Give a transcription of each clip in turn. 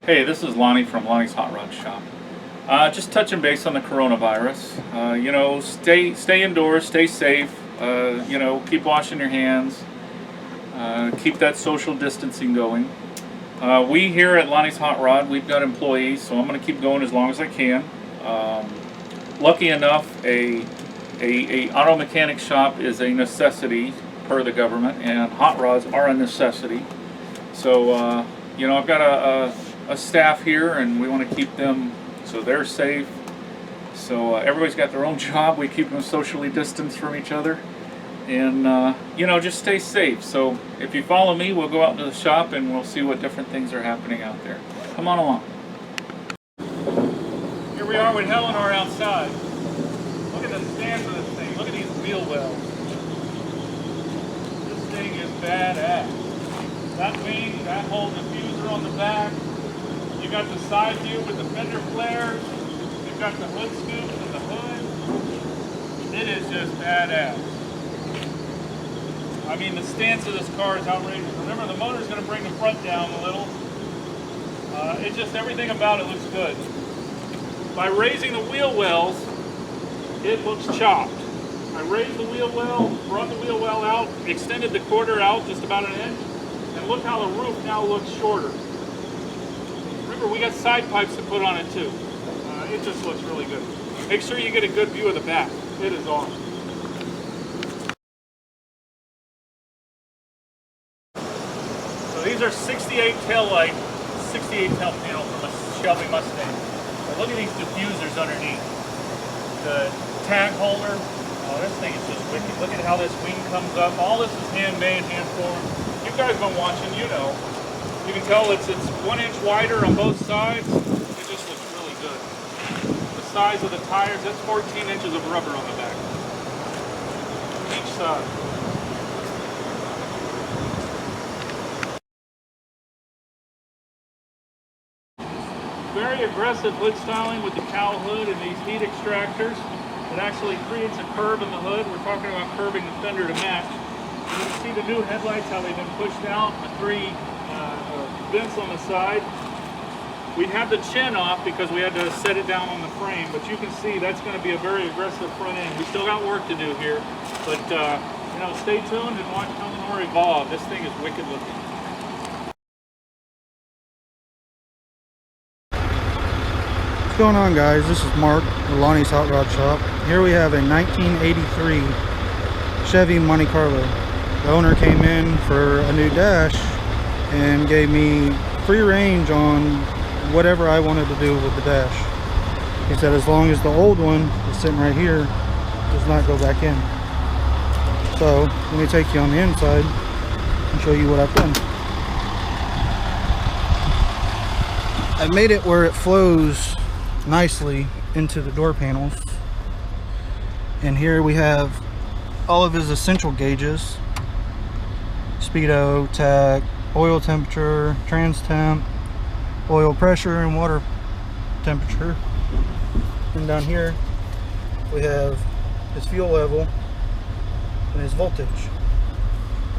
Hey, this is Lonnie from Lonnie's Hot Rod Shop. Just touching base on the coronavirus. You know, stay indoors, stay safe. You know, keep washing your hands. Keep that social distancing going. We here at Lonnie's Hot Rod, we've got employees, so I'm going to keep going as long as I can. Lucky enough, a auto mechanic shop is a necessity per the government, and hot rods are a necessity. So, you know, I've got a staff here, and we want to keep them so they're safe. So everybody's got their own job. We keep them socially distanced from each other, and you know, just stay safe. So if you follow me, we'll go out into the shop and we'll see what different things are happening out there. Come on along. Here we are with Helleanor outside. Look at the stance of this thing. Look at these wheel wells. This thing is badass. That wing, that whole diffuser on the back. You got the side view with the fender flares. You've got the hood scoops and the hood. It is just badass. I mean, the stance of this car is outrageous. Remember, the motor's going to bring the front down a little. It's just everything about it looks good. By raising the wheel wells, it looks chopped. I raised the wheel well, brought the wheel well out, extended the quarter out just about an inch, and look how the roof now looks shorter. Remember, we got side pipes to put on it too. It just looks really good. Make sure you get a good view of the back. It is awesome. So these are 68 tail light, 68 tail panel from a Shelby Mustang. But look at these diffusers underneath. The tag holder. Oh, this thing is just wicked. Look at how this wing comes up. All this is handmade, hand formed. You guys been watching, you know. You can tell it's 1 inch wider on both sides. It just looks really good. The size of the tires, that's 14 inches of rubber on the back. Each side. Very aggressive hood styling with the cowl hood and these heat extractors. It actually creates a curve in the hood. We're talking about curving the fender to match. You can see the new headlights, how they've been pushed out, the 3 vents on the side. We had the chin off because we had to set it down on the frame, but you can see that's going to be a very aggressive front end. We still got work to do here, but you know, stay tuned and watch Helleanor evolve. This thing is wicked looking. What's going on, guys? This is Mark with Lonnie's Hot Rod Shop. Here we have a 1983 Chevy Monte Carlo. The owner came in for a new dash and gave me free range on whatever I wanted to do with the dash. He said as long as the old one is sitting right here, does not go back in. So let me take you on the inside and show you what I've done. I've made it where it flows nicely into the door panels, and here we have all of his essential gauges: speedo, tach, oil temperature, trans temp, oil pressure, and water temperature. And down here we have his fuel level and his voltage.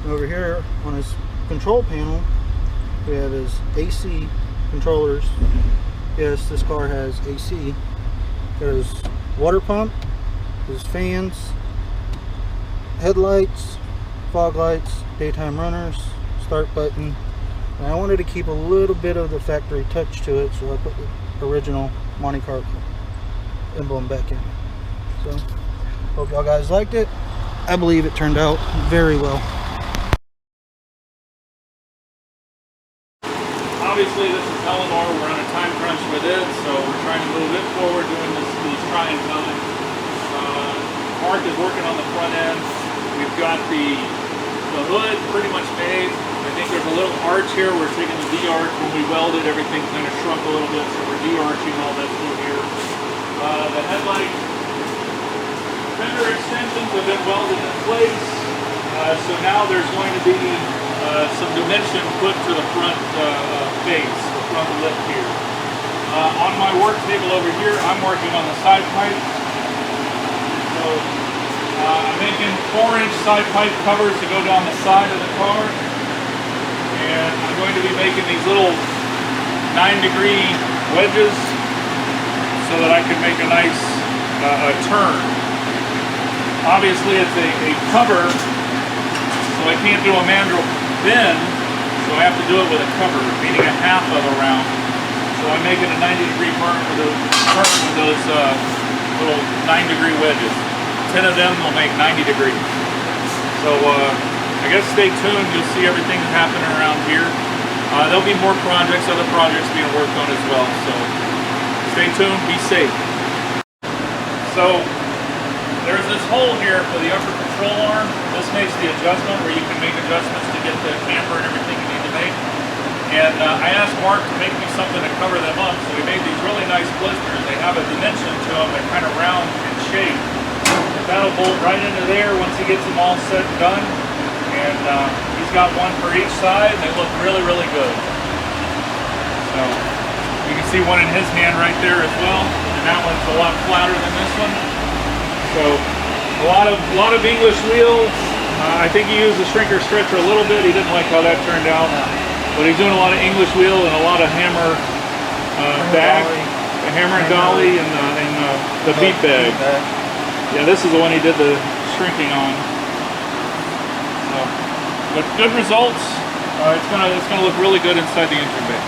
And over here on his control panel we have his AC controllers. Yes, this car has AC. There's water pump, there's fans, headlights, fog lights, daytime runners, start button. And I wanted to keep a little bit of the factory touch to it, so I put the original Monte Carlo emblem back in. So, hope y'all guys liked it. I believe it turned out very well. Obviously, this is Helleanor. We're on a time crunch with it, so we're trying to move it forward during these trying times. Mark is working on the front end. We've got the hood pretty much made. I think there's a little arch here. We're taking the D-arch. When we welded, everything kind of shrunk a little bit, so we're D-arching all that through here. The headlight fender extensions have been welded in place. So now there's going to be some dimension put to the front face, the front lip here. On my work table over here, I'm working on the side pipes. So I'm making 4-inch side pipe covers to go down the side of the car. And I'm going to be making these little 9-degree wedges so that I can make a nice turn. Obviously it's a cover, so I can't do a mandrel bend, so I have to do it with a cover, meaning a half of a round. So I'm making a 90-degree turn with those little 9-degree wedges. 10 of them will make 90 degrees. So I guess stay tuned, you'll see everything happening around here. There'll be more projects, other projects being worked on as well, so stay tuned, be safe. So there's this hole here for the upper control arm. This makes the adjustment where you can make adjustments to get the camber and everything you need to make. And I asked Mark to make me something to cover them up, so we made these really nice blisters. They have a dimension to them, they're kind of round in shape. That'll bolt right into there once he gets them all set and done. And he's got one for each side, and they look really, really good. So you can see one in his hand right there as well, and that one's a lot flatter than this one. So a lot of English wheel. I think he used the shrinker stretcher a little bit. He didn't like how that turned out, but he's doing a lot of English wheel and a lot of hammer bag, the hammer and dolly, and the beat bag. Yeah, this is the one he did the shrinking on. So, but good results. It's gonna look really good inside the engine bay.